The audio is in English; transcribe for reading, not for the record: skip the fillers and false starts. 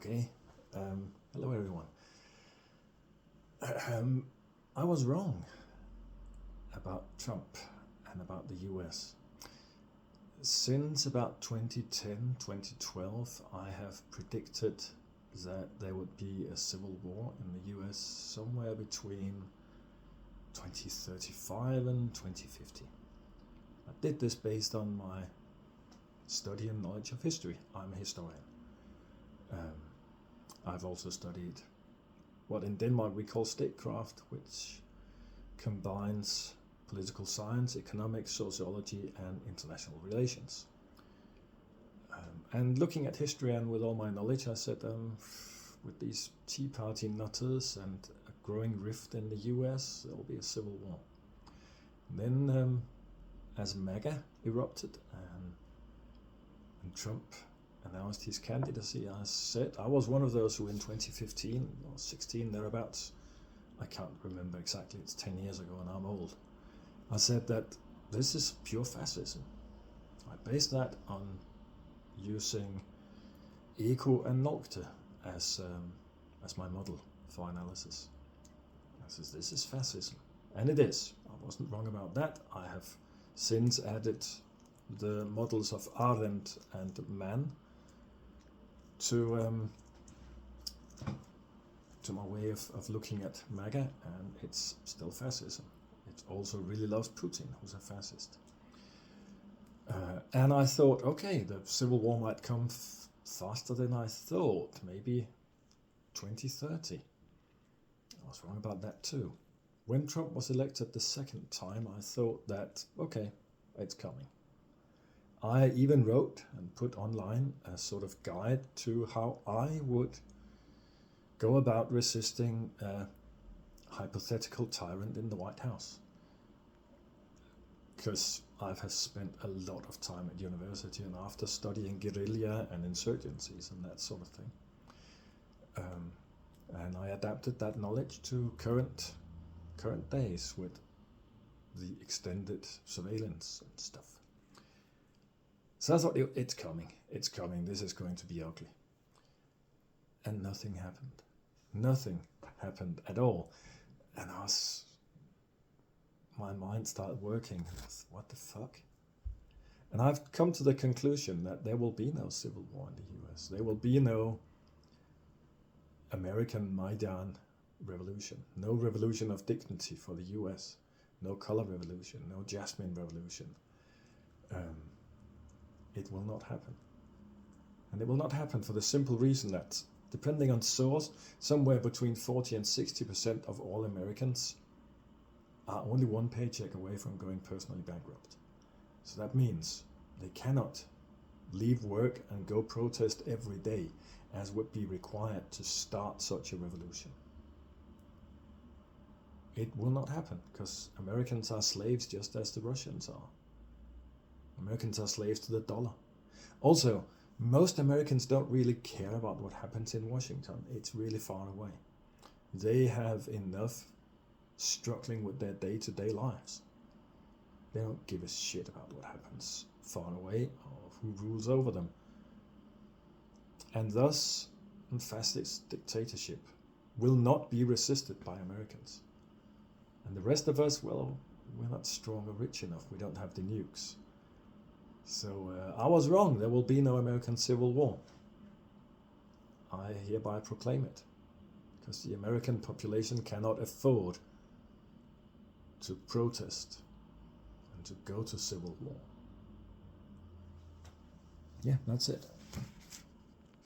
Okay, hello everyone. I was wrong about Trump and about the US. Since about 2010, 2012, I have predicted that there would be a civil war in the US somewhere between 2035 and 2050. I did this based on my study and knowledge of history. I'm a historian. I've also studied what in Denmark we call statecraft, which combines political science, economics, sociology, and international relations. And looking at history and with all my knowledge, I said, with these Tea Party nutters and a growing rift in the US, there will be a civil war. And then, as MAGA erupted and Trump announced his candidacy, I said I was one of those who in 2015 or 16 thereabouts, I can't remember exactly, it's 10 years ago and I'm old, I said that this is pure fascism. I based that on using Eco and Nolte as my model for analysis. I said this is fascism, and it is. I wasn't wrong about that. I have since added the models of Arendt and Mann to my way of looking at MAGA, and it's still fascism. It also really loves Putin, who's a fascist. And I thought, okay, the civil war might come faster than I thought, maybe 2030. I was wrong about that too. When Trump was elected the second time, I thought that, okay, it's coming. I even wrote and put online a sort of guide to how I would go about resisting a hypothetical tyrant in the White House. Because I have spent a lot of time at university and after studying guerrilla and insurgencies and that sort of thing. And I adapted that knowledge to current days with the extended surveillance and stuff. So I thought, it's coming, this is going to be ugly. And nothing happened. Nothing happened at all. And my mind started working. What the fuck? And I've come to the conclusion that there will be no civil war in the US. There will be no American Maidan revolution. No revolution of dignity for the US. No color revolution. No Jasmine revolution. It will not happen. And it will not happen for the simple reason that, depending on source, somewhere between 40 and 60% of all Americans are only one paycheck away from going personally bankrupt. So that means they cannot leave work and go protest every day, as would be required to start such a revolution. It will not happen, because Americans are slaves just as the Russians are. Americans are slaves to the dollar. Also, most Americans don't really care about what happens in Washington. It's really far away. They have enough struggling with their day-to-day lives. They don't give a shit about what happens far away or who rules over them. And thus, a fascist dictatorship will not be resisted by Americans. And the rest of us, well, we're not strong or rich enough. We don't have the nukes. So I was wrong. There will be no American Civil War. I hereby proclaim it. Because the American population cannot afford to protest and to go to civil war. Yeah, that's it.